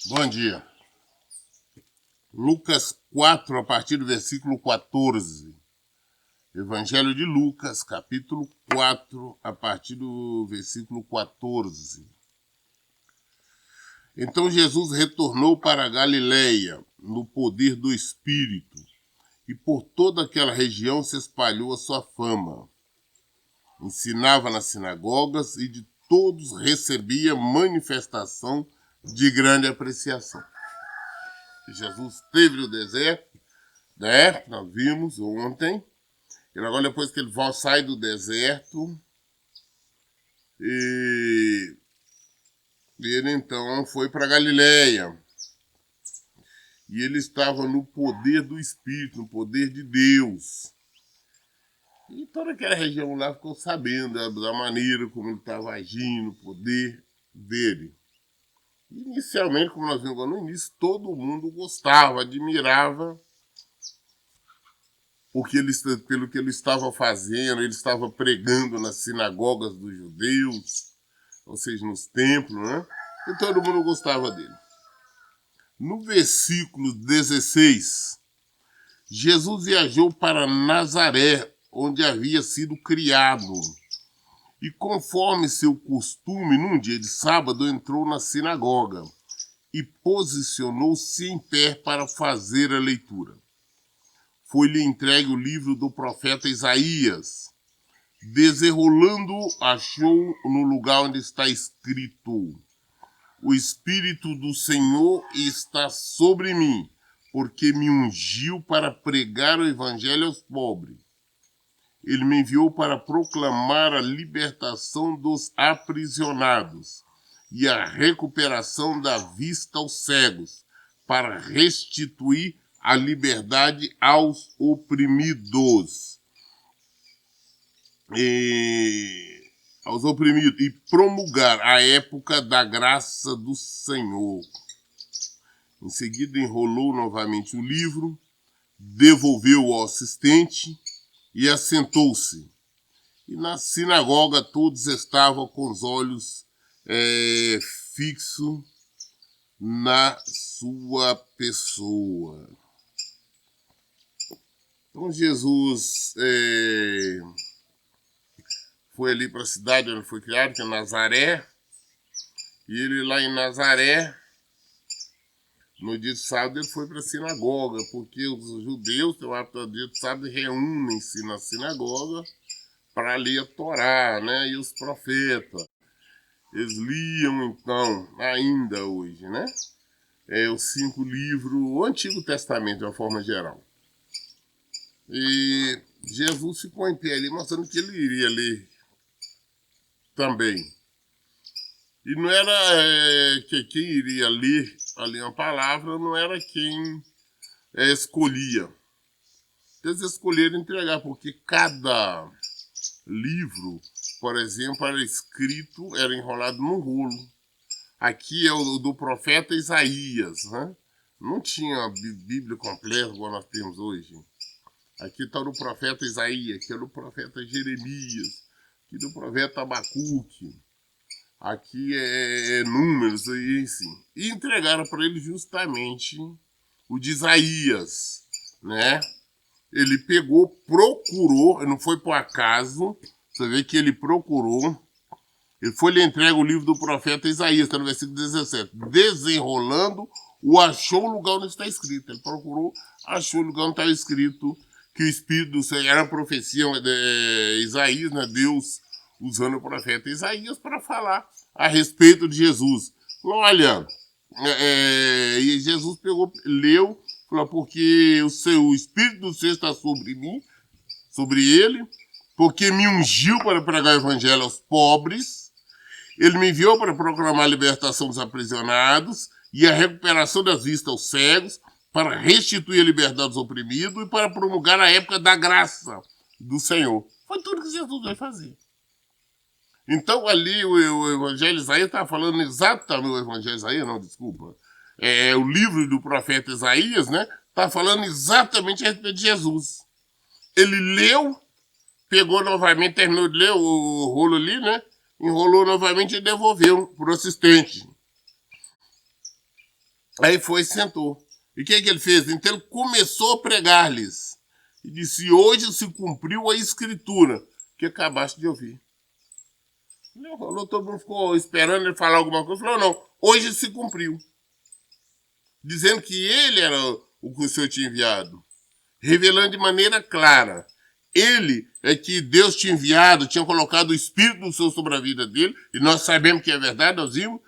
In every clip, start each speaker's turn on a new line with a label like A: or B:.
A: Bom dia. Lucas 4, a partir do versículo 14. Evangelho de Lucas, capítulo 4, a partir do versículo 14. Então Jesus retornou para a Galileia, no poder do Espírito, e por toda aquela região se espalhou a sua fama. Ensinava nas sinagogas e de todos recebia manifestação de grande apreciação. Jesus esteve no deserto, né? Nós vimos ontem. E agora, depois que ele sai do deserto, e ele então foi para Galileia. E ele estava no poder do Espírito, no poder de Deus. E toda aquela região lá ficou sabendo da maneira como ele estava agindo, o poder dele. Inicialmente, como nós vimos no início, todo mundo gostava, admirava pelo que ele estava fazendo. Ele estava pregando nas sinagogas dos judeus, ou seja, nos templos, né? E todo mundo gostava dele. No versículo 16, Jesus viajou para Nazaré, onde havia sido criado. E conforme seu costume, num dia de sábado, entrou na sinagoga e posicionou-se em pé para fazer a leitura. Foi-lhe entregue o livro do profeta Isaías. Desenrolando, achou no lugar onde está escrito: O Espírito do Senhor está sobre mim, porque me ungiu para pregar o evangelho aos pobres. Ele me enviou para proclamar a libertação dos aprisionados e a recuperação da vista aos cegos, para restituir a liberdade aos oprimidos. E promulgar a época da graça do Senhor. Em seguida, enrolou novamente o livro, devolveu ao assistente e assentou-se. E na sinagoga todos estavam com os olhos fixos na sua pessoa. Então Jesus foi ali para a cidade onde foi criado, que é Nazaré. E ele lá em Nazaré, no dia de sábado, ele foi para a sinagoga, porque os judeus, no dia de sábado, reúnem-se na sinagoga para ler a Torá, né? E os profetas. Eles liam, então, ainda hoje, né? Os 5 livros, o Antigo Testamento, de uma forma geral. E Jesus ficou em pé ali, mostrando que ele iria ler também. E não era que quem iria ler ali uma palavra, não era quem escolhia. Eles escolheram entregar, porque cada livro, por exemplo, era enrolado num rolo. Aqui é o do profeta Isaías, né? Não tinha Bíblia completa, igual nós temos hoje. Aqui está o do profeta Isaías, aqui é do profeta Jeremias, aqui do profeta Abacuque. Aqui é Números, aí, assim. E entregaram para ele justamente o de Isaías, né? Ele pegou, procurou, não foi por acaso, você vê que ele procurou. Ele foi lhe entregue o livro do profeta Isaías, está no versículo 17. Desenrolando, achou o lugar onde está escrito. Ele procurou, achou o lugar onde estava escrito que o Espírito do Senhor, era a profecia de Isaías, né? Deus usando o profeta Isaías para falar a respeito de Jesus. Olha, e Jesus pegou, leu, falou: porque o Espírito do Senhor está sobre mim, sobre ele, porque me ungiu para pregar o evangelho aos pobres, ele me enviou para proclamar a libertação dos aprisionados e a recuperação das vistas aos cegos, para restituir a liberdade dos oprimidos e para promulgar a época da graça do Senhor. Foi tudo que Jesus vai fazer. Então, ali, o Evangelho de Isaías está falando exatamente... O Evangelho de Isaías, não, desculpa. O livro do profeta Isaías, né? Está falando exatamente a respeito de Jesus. Ele leu, pegou novamente, terminou de ler o rolo ali, né? Enrolou novamente e devolveu para o assistente. Aí foi e sentou. E o que ele fez? Então ele começou a pregar-lhes. E disse, hoje se cumpriu a escritura que acabaste de ouvir. Ele falou, todo mundo ficou esperando ele falar alguma coisa. Falou, não, hoje se cumpriu. Dizendo que ele era o que o Senhor tinha enviado. Revelando de maneira clara. Ele é que Deus tinha enviado, tinha colocado o Espírito do Senhor sobre a vida dele. E nós sabemos que é verdade, nós vimos.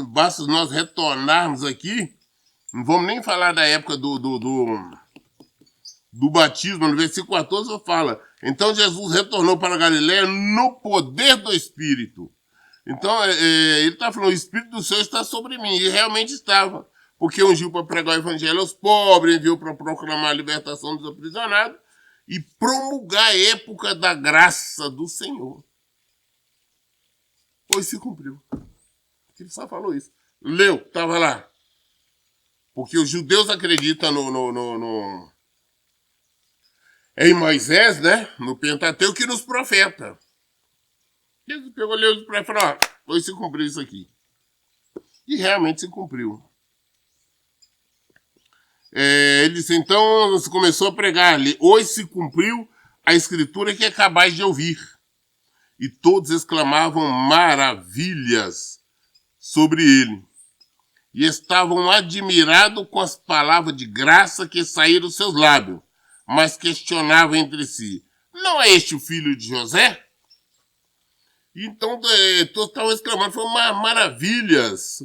A: Basta nós retornarmos aqui. Não vamos nem falar da época do batismo. No versículo 14 fala, então Jesus retornou para a Galiléia no poder do Espírito. Então ele está falando, o Espírito do Senhor está sobre mim. E realmente estava. Porque ungiu para pregar o evangelho aos pobres, enviou para proclamar a libertação dos aprisionados e promulgar a época da graça do Senhor. Hoje se cumpriu. Ele só falou isso. Leu, estava lá. Porque os judeus acreditam em Moisés, né? No Pentateuco e nos profetas. Jesus pegou, leu os profetas e falou, hoje se cumpriu isso aqui. E realmente se cumpriu. Ele disse, então se começou a pregar-lhe, hoje se cumpriu a escritura que acabais de ouvir. E todos exclamavam maravilhas sobre ele. E estavam admirados com as palavras de graça que saíram dos seus lábios, mas questionavam entre si, não é este o filho de José? Então todos estavam exclamando, foram maravilhas.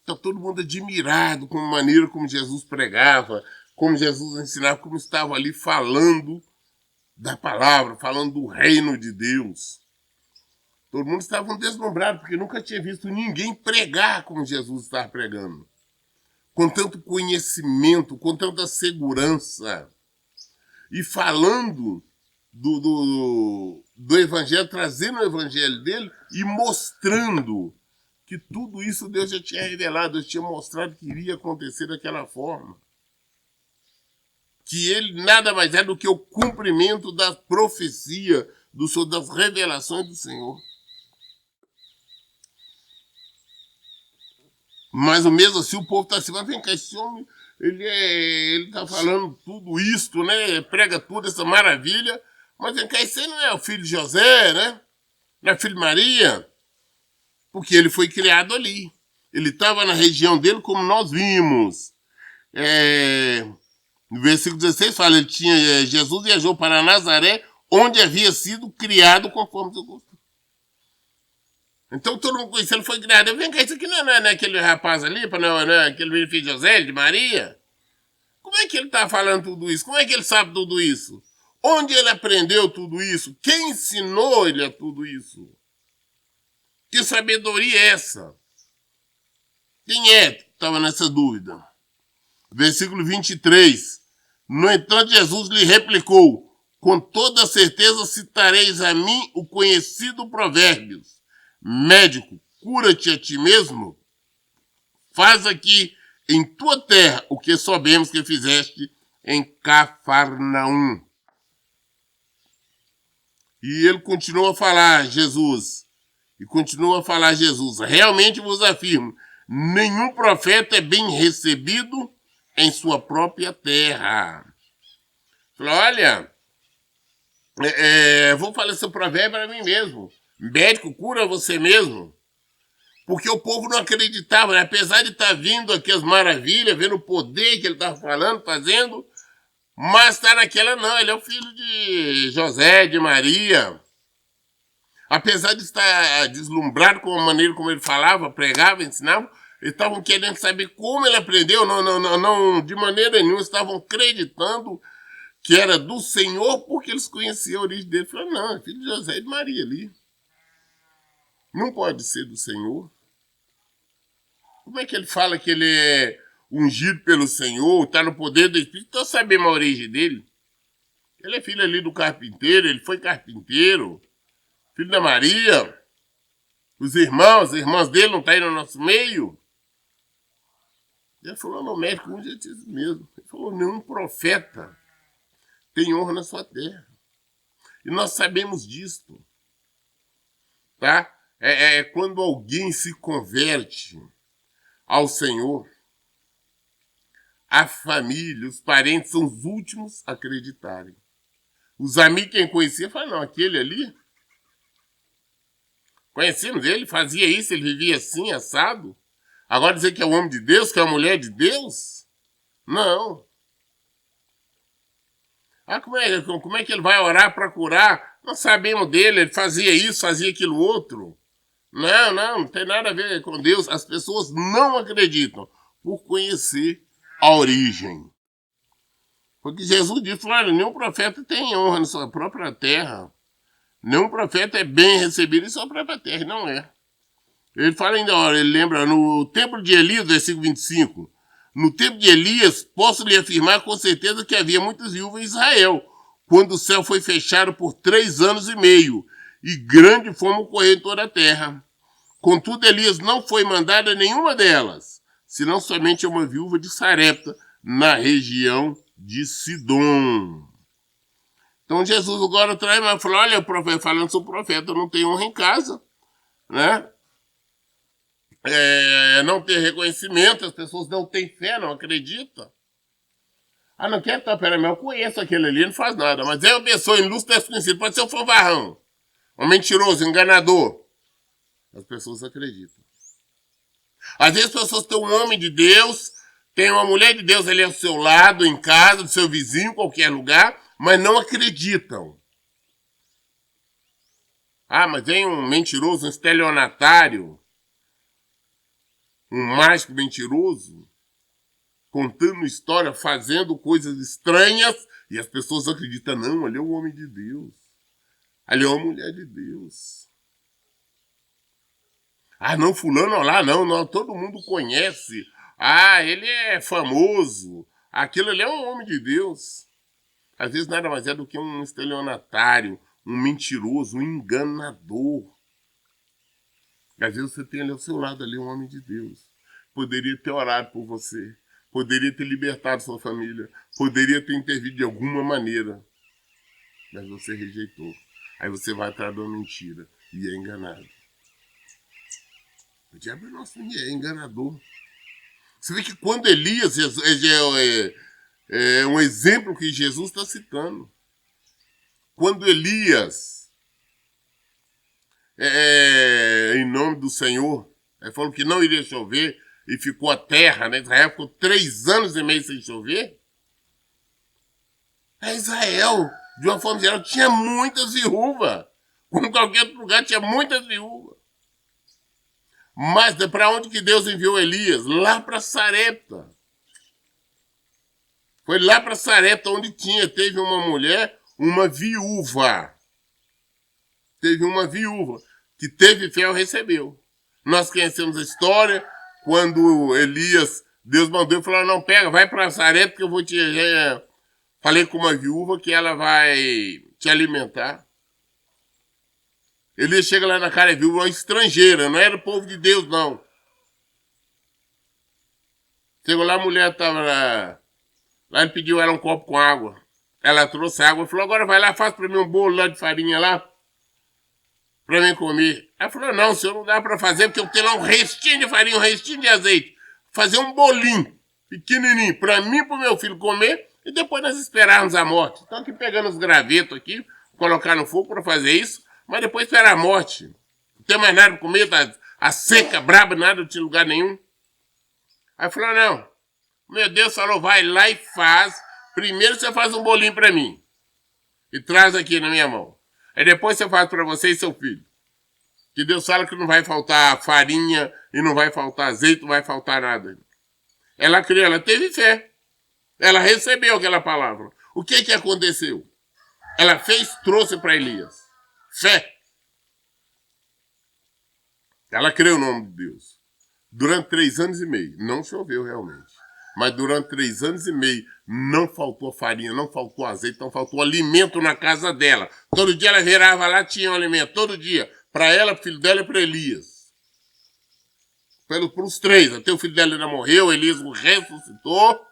A: Está todo mundo admirado com a maneira como Jesus pregava, como Jesus ensinava, como estava ali falando da palavra, falando do reino de Deus. Todo mundo estava deslumbrado, porque nunca tinha visto ninguém pregar como Jesus estava pregando. Com tanto conhecimento, com tanta segurança. E falando do evangelho, trazendo o evangelho dele e mostrando que tudo isso Deus já tinha revelado, Deus tinha mostrado que iria acontecer daquela forma. Que ele nada mais é do que o cumprimento da profecia, das revelações do Senhor. Mas mesmo assim o povo está assim, mas vem cá, esse homem, ele está falando tudo isso, né? Prega tudo, essa maravilha, mas vem cá, esse não é o filho de José, né? Não é filho de Maria? Porque ele foi criado ali. Ele estava na região dele, como nós vimos. No versículo 16 fala, Jesus viajou para Nazaré, onde havia sido criado conforme seu costume. Então todo mundo conhecia, ele foi criado. Vem cá, isso aqui não é aquele rapaz ali, não é aquele filho de José, de Maria? Como é que ele está falando tudo isso? Como é que ele sabe tudo isso? Onde ele aprendeu tudo isso? Quem ensinou ele a tudo isso? Que sabedoria é essa? Quem é que estava nessa dúvida? Versículo 23. No entanto, Jesus lhe replicou, com toda certeza citareis a mim o conhecido Provérbios. Médico, cura-te a ti mesmo. Faz aqui em tua terra o que sabemos que fizeste em Cafarnaum. E ele continua a falar, Jesus. Realmente vos afirmo, nenhum profeta é bem recebido em sua própria terra. Falei, olha, vou falar esse provérbio para mim mesmo. Médico, cura você mesmo. Porque o povo não acreditava, né? Apesar de estar vindo aqui as maravilhas, vendo o poder que ele estava falando, fazendo, mas está naquela, não, ele é o filho de José, de Maria. Apesar de estar deslumbrado com a maneira como ele falava, pregava, ensinava, eles estavam querendo saber como ele aprendeu, não, de maneira nenhuma, estavam acreditando que era do Senhor, porque eles conheciam a origem dele. Falaram, não, é filho de José e de Maria ali. Não pode ser do Senhor. Como é que ele fala que ele é ungido pelo Senhor, está no poder do Espírito? Então sabemos a origem dele. Ele é filho ali do carpinteiro, ele foi carpinteiro, filho da Maria. Os irmãs dele não estão aí no nosso meio. Ele falou, no médico, um dia disse mesmo. Ele falou, nenhum profeta tem honra na sua terra. E nós sabemos disto. Tá? Quando alguém se converte, ao Senhor, a família, os parentes são os últimos a acreditarem. Os amigos, quem conhecia, falaram, não, aquele ali, conhecemos ele, fazia isso, ele vivia assim, assado. Agora dizer que é o homem de Deus, que é a mulher de Deus? Não. Ah, como é que ele vai orar para curar? Não sabemos dele, ele fazia isso, fazia aquilo outro. Não tem nada a ver com Deus. As pessoas não acreditam por conhecer a origem. Porque Jesus disse, olha, nenhum profeta tem honra na sua própria terra. Nenhum profeta é bem recebido em sua própria terra, não é. Ele fala ainda, olha, ele lembra, no tempo de Elias, versículo 25, no tempo de Elias, posso lhe afirmar com certeza que havia muitas viúvas em Israel, quando o céu foi fechado por 3 anos e meio, e grande fome ocorreu em toda a terra. Contudo, Elias não foi mandado a nenhuma delas, senão somente a uma viúva de Sarepta, na região de Sidom. Então Jesus agora traz, mas fala, olha, o profeta, falando sobre o profeta, não tem honra em casa, né? Não tem reconhecimento, as pessoas não têm fé, não acreditam. Ah, não quer estar, peraí, mas eu conheço aquele ali, não faz nada. Mas é uma pessoa ilustre, desconhecida, pode ser um fanfarrão, um mentiroso, enganador. As pessoas acreditam. Às vezes as pessoas têm um homem de Deus, tem uma mulher de Deus ali ao seu lado, em casa, do seu vizinho, em qualquer lugar, mas não acreditam. Ah, mas vem um mentiroso, um estelionatário, um mágico mentiroso, contando história, fazendo coisas estranhas, e as pessoas acreditam, não, ali é um homem de Deus. Ali é uma mulher de Deus. Ah, não, fulano lá, não, todo mundo conhece. Ah, ele é famoso. Aquilo ali é um homem de Deus. Às vezes nada mais é do que um estelionatário, um mentiroso, um enganador. Às vezes você tem ali ao seu lado ali um homem de Deus. Poderia ter orado por você. Poderia ter libertado sua família. Poderia ter intervido de alguma maneira. Mas você rejeitou. Aí você vai atrás de uma mentira e é enganado. O diabo é enganador. Você vê que quando Elias é um exemplo que Jesus está citando. Quando Elias, em nome do Senhor, falou que não iria chover e ficou a terra, né? Israel ficou 3 anos e meio sem chover. Israel, de uma forma geral, tinha muitas viúvas. Como qualquer outro lugar, tinha muitas viúvas. Mas para onde que Deus enviou Elias? Lá para Sarepta. Foi lá para Sarepta onde teve uma mulher, uma viúva. Teve uma viúva que teve fé e recebeu. Nós conhecemos a história, quando Elias, Deus mandou e falou, não, pega, vai para Sarepta que eu vou te... Falei com uma viúva que ela vai te alimentar. Elias chega lá na cara viúva, uma estrangeira, não era o povo de Deus, não. Chegou lá, a mulher estava lá, ele pediu ela um copo com água. Ela trouxe água e falou, agora vai lá, faz para mim um bolo lá de farinha lá, para mim comer. Ela falou, não, senhor, não dá para fazer, porque eu tenho lá um restinho de farinha, um restinho de azeite. Fazer um bolinho pequenininho para mim e para o meu filho comer e depois nós esperarmos a morte. Estão aqui pegando os gravetos aqui, colocar no fogo para fazer isso, mas depois esperar a morte. Não tem mais nada para comer, tá a seca, braba, nada, não tinha lugar nenhum. Aí falou, não, meu Deus falou, vai lá e faz. Primeiro você faz um bolinho para mim e traz aqui na minha mão. Aí depois você faz para você e seu filho. Que Deus fala que não vai faltar farinha e não vai faltar azeite, não vai faltar nada. Ela criou, ela teve fé. Ela recebeu aquela palavra. O que aconteceu? Ela fez, trouxe para Elias. Fé. Ela creu no nome de Deus. Durante 3 anos e meio. Não choveu realmente. Mas durante 3 anos e meio não faltou farinha, não faltou azeite, não faltou alimento na casa dela. Todo dia ela virava lá, tinha um alimento. Todo dia. Para ela, pro filho dela e para Elias. Para os 3. Até o filho dela ainda morreu, Elias o ressuscitou.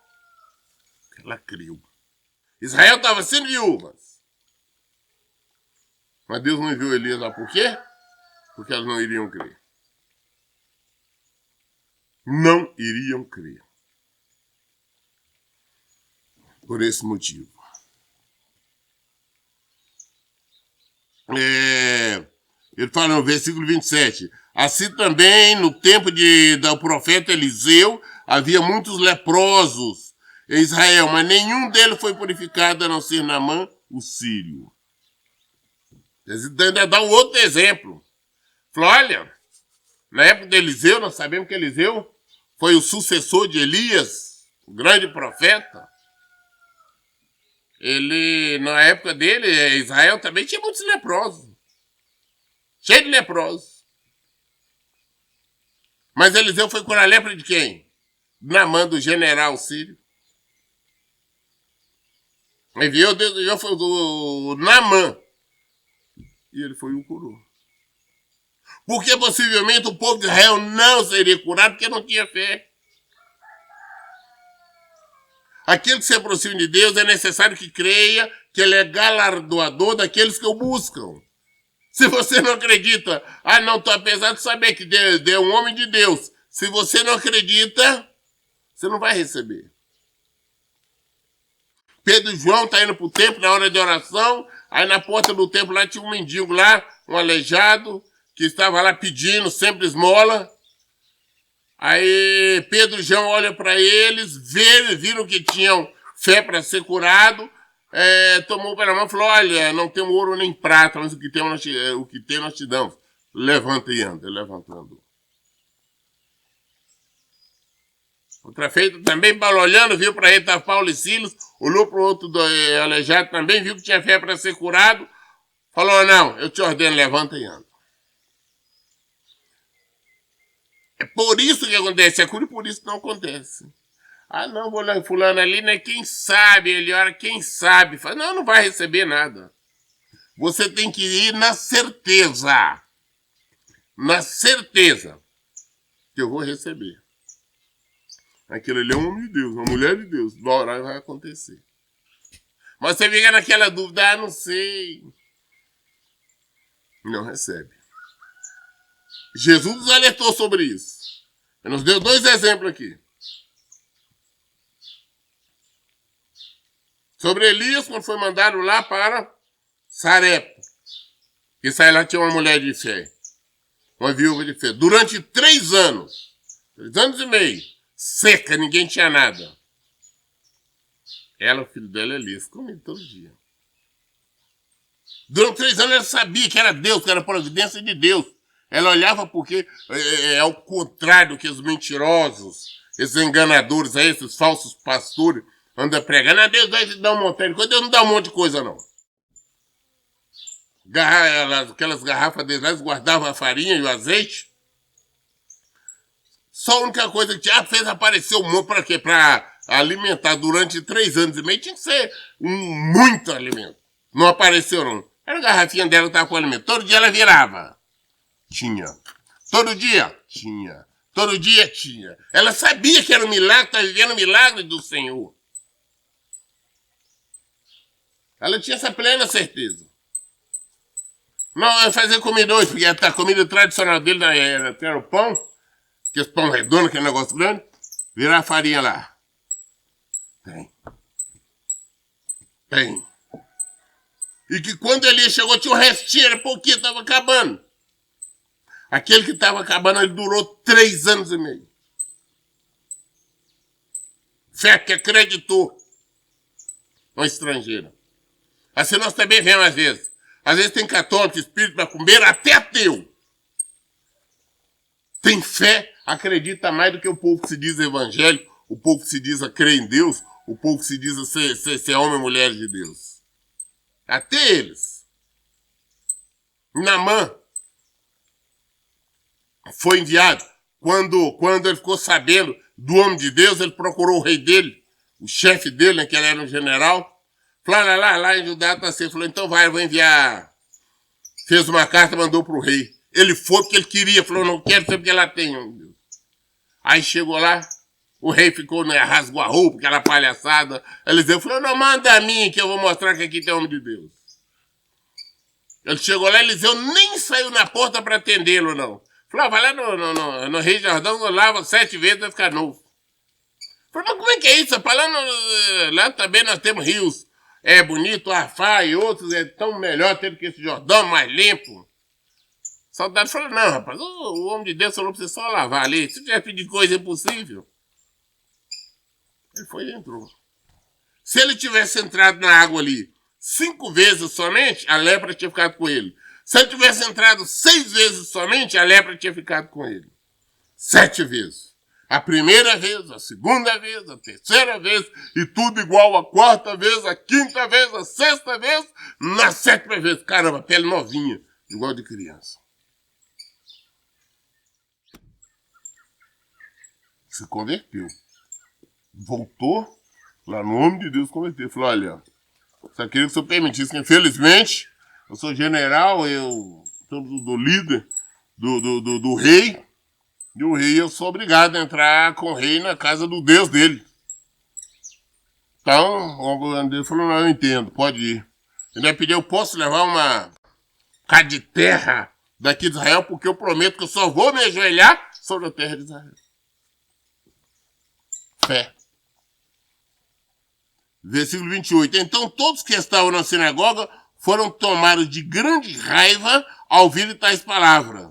A: Ela creu. Israel estava sem viúvas. Mas Deus não enviou Elias lá por quê? Porque elas não iriam crer. não iriam crer. Por esse motivo. Ele fala no versículo 27. Assim também, no tempo do profeta Eliseu, havia muitos leprosos em Israel, mas nenhum deles foi purificado, a não ser Naamã, o sírio. Ainda dá um outro exemplo. Falou, olha, na época de Eliseu, nós sabemos que Eliseu foi o sucessor de Elias, o grande profeta. Ele, na época dele, Israel também tinha muitos leprosos. Cheio de leprosos. Mas Eliseu foi curar a lepra de quem? Naamã, do general sírio. Enviou Deus, foi o Naamã. E ele foi e o curou. Porque possivelmente o povo de Israel não seria curado porque não tinha fé. Aquele que se aproxima de Deus é necessário que creia que Ele é galardoador daqueles que o buscam. Se você não acredita, não, apesar de saber que Deus é um homem de Deus, se você não acredita, você não vai receber. Pedro e João estão indo para o templo na hora de oração, aí na porta do templo lá tinha um mendigo lá, um aleijado, que estava lá pedindo sempre esmola. Aí Pedro e João olham para eles, viram que tinham fé para ser curado, tomou pela mão e falou, olha, não temos ouro nem prata, mas o que temos nós te damos. Levanta e anda, levantando. Outra feita, também Paulo olhando, viu para ele, estava Paulo e Silas, olhou para o outro aleijado, também viu que tinha fé para ser curado, falou, não, eu te ordeno, levanta e anda. É por isso que acontece, é cura e por isso que não acontece. Não, vou lá, fulano ali, né? Quem sabe, ele ora, quem sabe. Fala, não vai receber nada. Você tem que ir na certeza. Na certeza que eu vou receber. Aquilo ali é um homem de Deus, uma mulher de Deus. Vai orar e vai acontecer. Mas você fica naquela dúvida, não sei. Não recebe. Jesus nos alertou sobre isso. Ele nos deu 2 exemplos aqui. Sobre Elias, quando foi mandado lá para Sarepta. E saiu lá, tinha uma mulher de fé. Uma viúva de fé. Durante 3 anos. 3 anos e meio. Seca, ninguém tinha nada. Ela, o filho dela, Elias, comia todo dia. Durante 3 anos ela sabia que era Deus, que era a providência de Deus. Ela olhava porque é o contrário que os mentirosos, esses enganadores, esses falsos pastores, andam pregando. Deus vai te dar um montão de coisa. Deus não dá um monte de coisa, não. Aquelas garrafas deles, eles guardavam a farinha e o azeite. Só a única coisa que fez aparecer o monte para quê? Para alimentar durante 3 anos e meio. Tinha que ser muito alimento. Não apareceu, não. Era a garrafinha dela que estava com alimento. Todo dia ela virava. Tinha. Todo dia? Tinha. Todo dia tinha. Ela sabia que era um milagre, estava vivendo o milagre do Senhor. Ela tinha essa plena certeza. Não, eu fazia comida hoje, porque a comida tradicional dele era o pão, que esse pão redondo, aquele negócio grande, virar a farinha lá. Tem. E que quando ele chegou, tinha um restinho, era pouquinho, estava acabando. Aquele que estava acabando, ele durou 3 anos e meio. Fé que acreditou. Uma estrangeira. Assim nós também vemos às vezes. Às vezes tem católico, espírito para comer, até ateu. Tem fé, acredita mais do que o povo que se diz evangélico, o povo que se diz a crer em Deus, o povo que se diz a ser homem e mulher de Deus. Até eles. Naamã foi enviado. Quando ele ficou sabendo do homem de Deus, ele procurou o rei dele, o chefe dele, né, que ele era um general. Falou, lá em Judá está assim. Falou, então vai, eu vou enviar. Fez uma carta, mandou para o rei. Ele foi porque ele queria. Falou, não quero ser porque ela tem, homem de Deus. Aí chegou lá, o rei ficou, né, rasgou a roupa, aquela palhaçada. Eliseu falou, não, manda a mim que eu vou mostrar que aqui tem homem de Deus. Ele chegou lá, Eliseu nem saiu na porta para atendê-lo, não. Falou, vai lá no Rio Jordão, lava 7 vezes, vai ficar novo. Falei, mas como é que é isso? Rapaz? Lá também nós temos rios bonito, Afá e outros, é tão melhor ter que esse Jordão, mais limpo. O soldado falou, não, rapaz, o homem de Deus falou pra você só lavar ali. Se tiver pedir coisa impossível. Ele foi e entrou. Se ele tivesse entrado na água ali 5 vezes somente, a lepra tinha ficado com ele. Se ele tivesse entrado 6 vezes somente, a lepra tinha ficado com ele. 7 vezes. A primeira vez, a segunda vez, a terceira vez, e tudo igual a quarta vez, a quinta vez, a sexta vez, na 7ª vez. Caramba, pele novinha, igual de criança. Se converteu. Voltou, lá no nome de Deus, converteu. Falou, olha, só queria que o senhor permitisse, que infelizmente, eu sou general, eu sou do líder, do rei, e o rei eu sou obrigado a entrar com o rei na casa do Deus dele. Então, o governo dele falou, não, eu entendo, pode ir. Ele vai pedir, eu posso levar uma cá de terra daqui de Israel, porque eu prometo que eu só vou me ajoelhar sobre a terra de Israel. Fé. Versículo 28. Então todos que estavam na sinagoga foram tomados de grande raiva ao ouvir tais palavras.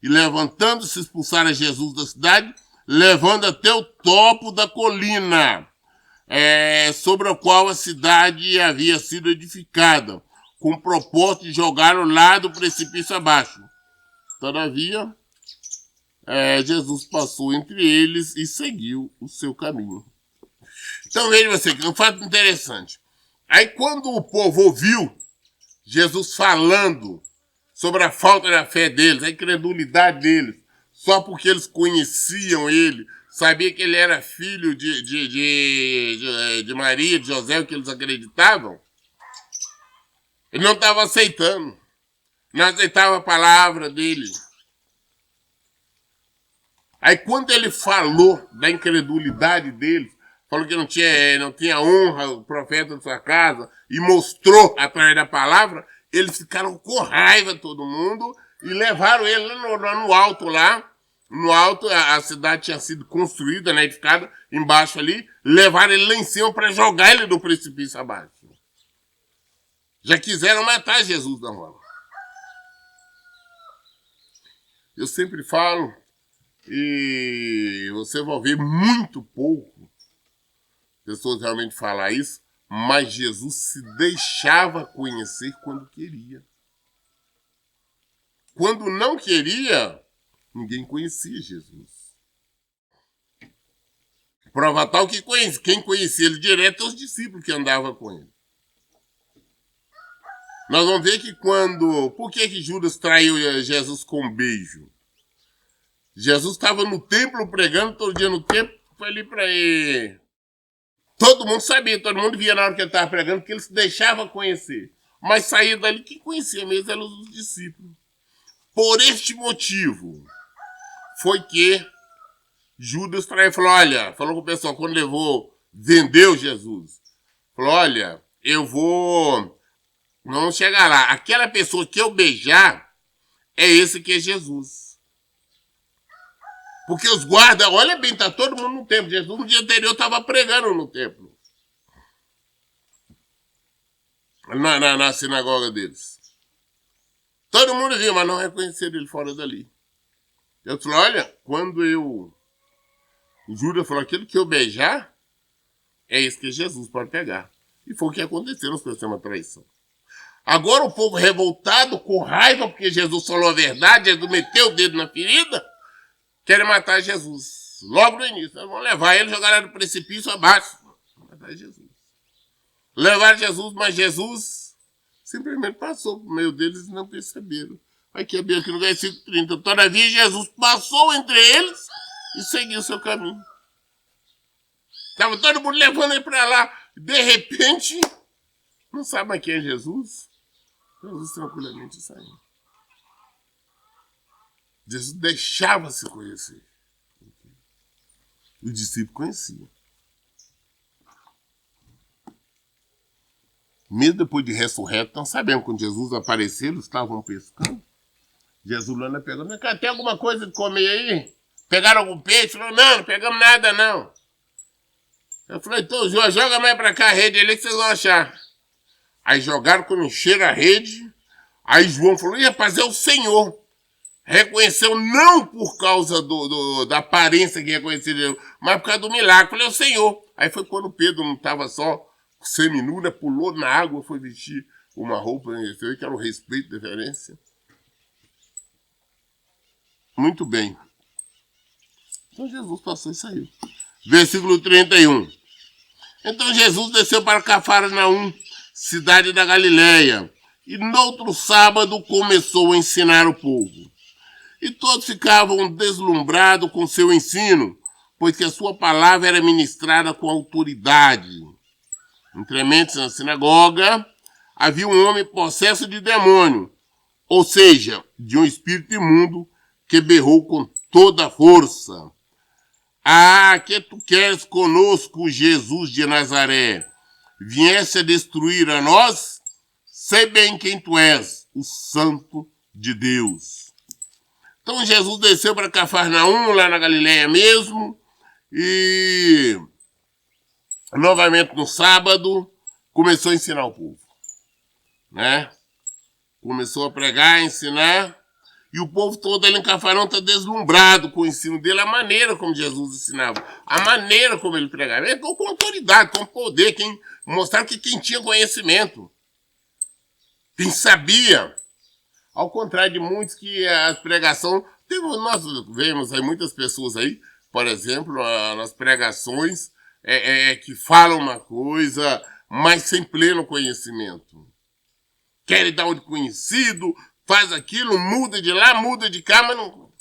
A: E levantando-se, expulsaram Jesus da cidade, levando até o topo da colina, sobre a qual a cidade havia sido edificada, com o propósito de jogá-lo lá do precipício abaixo. Todavia, Jesus passou entre eles e seguiu o seu caminho. Então veja você, que é um fato interessante. Aí quando o povo ouviu Jesus falando sobre a falta da fé deles, a incredulidade deles, só porque eles conheciam ele, sabia que ele era filho de Maria, de José, o que eles acreditavam, ele não estava aceitando. Não aceitava a palavra dele. Aí quando ele falou da incredulidade deles, falou que não tinha honra o profeta da sua casa, e mostrou através da palavra, eles ficaram com raiva, todo mundo, e levaram ele lá no alto lá. No alto, a cidade tinha sido construída, né, edificada, embaixo ali, levaram ele lá em cima para jogar ele do precipício abaixo. Já quiseram matar Jesus na hora. Eu sempre falo, e você vai ouvir muito pouco pessoas realmente falar isso, mas Jesus se deixava conhecer quando queria. Quando não queria, ninguém conhecia Jesus. Prova tal que quem conhecia ele direto é os discípulos que andavam com ele. Nós vamos ver que por que Judas traiu Jesus com um beijo? Jesus estava no templo pregando todo dia no templo, foi ali para ele. Todo mundo sabia, todo mundo via na hora que ele estava pregando que ele se deixava conhecer. Mas saía dali, quem conhecia mesmo eram os discípulos. Por este motivo, foi que Judas traiu, falou com o pessoal, quando vendeu Jesus, falou, olha, vamos chegar lá, aquela pessoa que eu beijar, é esse que é Jesus. Porque os guardas, olha bem, tá todo mundo no templo. Jesus no dia anterior estava pregando no templo. Na sinagoga deles. Todo mundo viu, mas não reconheceram ele fora dali. Eu falei, olha, o Judas falou, aquilo que eu beijar, é isso que Jesus pode pegar. E foi o que aconteceu, nós conhecemos uma traição. Agora o povo revoltado, com raiva, porque Jesus falou a verdade, Jesus meteu o dedo na ferida, querem matar Jesus. Logo no início. Vão levar ele e jogar ele no precipício abaixo. Vão matar Jesus. Levaram Jesus, mas Jesus simplesmente passou por meio deles e não perceberam. Aqui no versículo 30. Todavia Jesus passou entre eles e seguiu o seu caminho. Estava todo mundo levando ele para lá. De repente, não sabe mais quem é Jesus? Jesus tranquilamente saiu. Jesus deixava-se conhecer. O discípulo conhecia. Mesmo depois de ressurreto, nós sabemos que quando Jesus apareceu, eles estavam pescando. Jesus lá pegando, tem alguma coisa de comer aí? Pegaram algum peixe? Falou, não pegamos nada não. Eu falei, então joga mais pra cá a rede ali que vocês vão achar. Aí jogaram quando encheram a rede. Aí João falou, rapaz, é o Senhor. Reconheceu não por causa da aparência que reconheceu Jesus, mas por causa do milagre. Eu falei, é o Senhor. Aí foi quando Pedro não estava só seminu, né? Pulou na água, foi vestir uma roupa, você vê que era o respeito, deferência. Muito bem. Então Jesus passou e saiu. Versículo 31. Então Jesus desceu para Cafarnaum, cidade da Galileia, e no outro sábado começou a ensinar o povo. E todos ficavam deslumbrados com seu ensino, pois que a sua palavra era ministrada com autoridade. Entre mentes na sinagoga, havia um homem possesso de demônio, ou seja, de um espírito imundo, que berrou com toda a força. Ah, que tu queres conosco, Jesus de Nazaré? Viesse a destruir a nós? Sei bem quem tu és, o Santo de Deus. Então Jesus desceu para Cafarnaum, lá na Galileia mesmo, e novamente no sábado começou a ensinar o povo, né? Começou a pregar, a ensinar, e o povo todo ali em Cafarnaum está deslumbrado com o ensino dele, a maneira como Jesus ensinava, a maneira como ele pregava, ele com autoridade, com poder, mostrar que quem tinha conhecimento, quem sabia. Ao contrário de muitos que as pregações... Nós vemos aí muitas pessoas aí, por exemplo, nas pregações, que falam uma coisa, mas sem pleno conhecimento. Querem dar um conhecido, faz aquilo, muda de lá, muda de cá, mas não...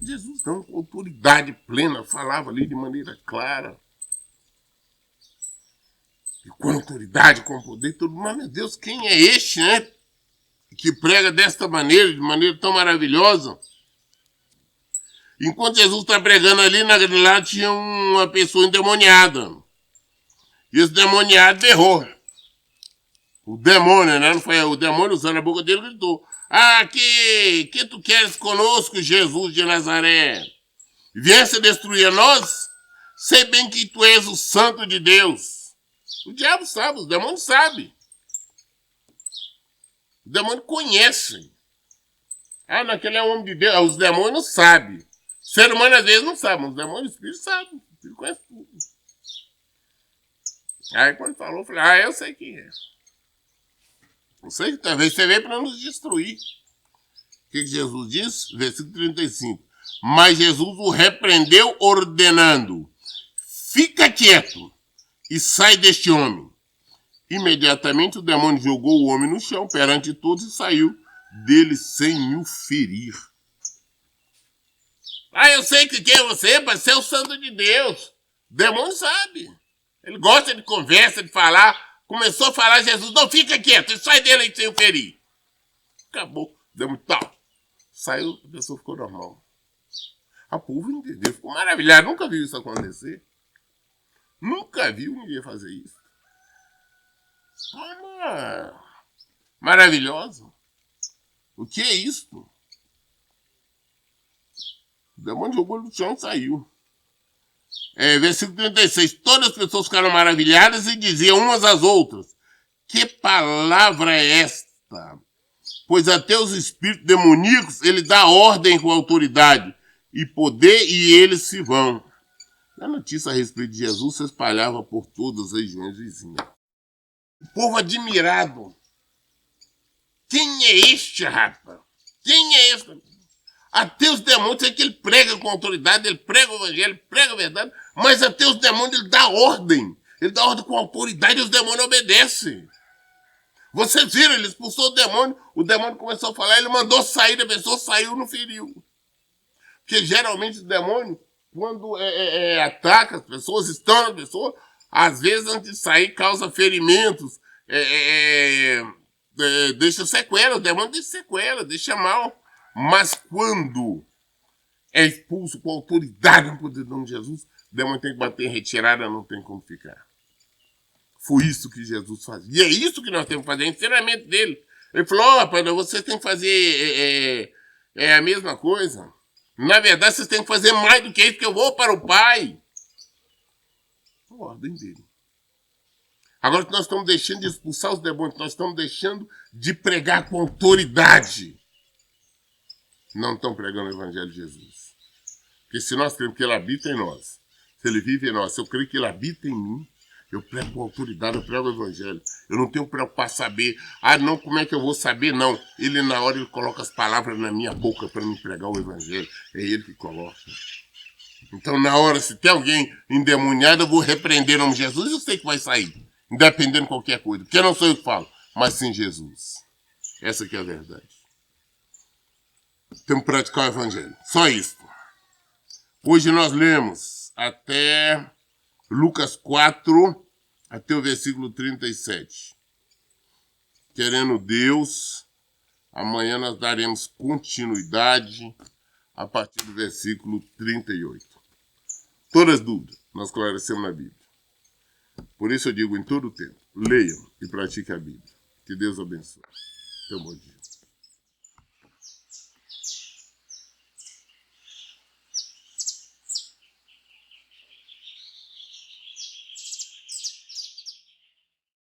A: Jesus não, com autoridade plena, falava ali de maneira clara. E com autoridade, com poder, todo mundo, meu Deus, quem é este, né? Que prega desta maneira, de maneira tão maravilhosa. Enquanto Jesus está pregando ali, lá tinha uma pessoa endemoniada. E esse demoniado berrou. O demônio, né? Não foi o demônio usando a boca dele, gritou. Ah, que tu queres conosco, Jesus de Nazaré? Viesse destruir a nós? Sei bem que tu és o Santo de Deus. O diabo sabe, os demônios sabem. O demônio conhece. Ah, naquele é um homem de Deus. Os demônios sabem. O ser humano às vezes não sabe, mas os demônios, o espírito sabe. O espírito conhece tudo. Aí quando falou, eu falei, eu sei quem é. Eu sei que talvez você veio para nos destruir. O que Jesus diz? Versículo 35. Mas Jesus o repreendeu ordenando, fica quieto e sai deste homem. Imediatamente o demônio jogou o homem no chão perante todos e saiu dele sem o ferir. Ah, eu sei que quem é você, mas você é o Santo de Deus. O demônio sabe. Ele gosta de conversa, de falar. Começou a falar, Jesus, não, fica quieto, e sai dele aí sem o ferir. Acabou, deu muito tal. Saiu, a pessoa ficou normal. A povo entendeu, ficou maravilhado, nunca viu isso acontecer. Nunca viu ninguém fazer isso. Maravilhoso. O que é isto? O demônio jogou no chão e saiu. Versículo 36. Todas as pessoas ficaram maravilhadas e diziam umas às outras, que palavra é esta? Pois até os espíritos demoníacos ele dá ordem com autoridade e poder e eles se vão. A notícia a respeito de Jesus se espalhava por todas as regiões vizinhas. O povo admirado. Quem é este, rapaz? Quem é este? Até os demônios, é que ele prega com autoridade, ele prega o evangelho, ele prega a verdade, mas até os demônios ele dá ordem. Ele dá ordem com autoridade e os demônios obedecem. Vocês viram, ele expulsou o demônio começou a falar, ele mandou sair, a pessoa saiu, não feriu. Porque geralmente o demônio, quando ataca as pessoas, estão nas pessoas, às vezes antes de sair causa ferimentos, deixa sequela, o demônio deixa sequela, deixa mal. Mas quando é expulso com autoridade no poder de Jesus, o demônio tem que bater em retirada, não tem como ficar. Foi isso que Jesus fazia. E é isso que nós temos que fazer, é ensinamento dele. Ele falou, rapaz, você tem que fazer a mesma coisa. Na verdade, vocês têm que fazer mais do que isso, que eu vou para o Pai. A ordem dele. Agora que nós estamos deixando de expulsar os demônios, nós estamos deixando de pregar com autoridade. Não estão pregando o Evangelho de Jesus. Porque se nós cremos que ele habita em nós, se ele vive em nós, se eu creio que ele habita em mim, eu prego com autoridade, eu prego o Evangelho. Eu não tenho preocupar saber. Não, como é que eu vou saber? Não. Ele, na hora, ele coloca as palavras na minha boca para me pregar o Evangelho. É ele que coloca. Então, na hora, se tem alguém endemoniado, eu vou repreender o nome de Jesus e eu sei que vai sair. Independente de qualquer coisa. Porque não sou eu que falo, mas sim Jesus. Essa que é a verdade. Temos que praticar o Evangelho. Só isso. Hoje nós lemos até Lucas 4, até o versículo 37. Querendo Deus, amanhã nós daremos continuidade a partir do versículo 38. Todas as dúvidas nós esclarecemos na Bíblia. Por isso eu digo em todo o tempo, leiam e pratiquem a Bíblia. Que Deus abençoe. Até um bom dia.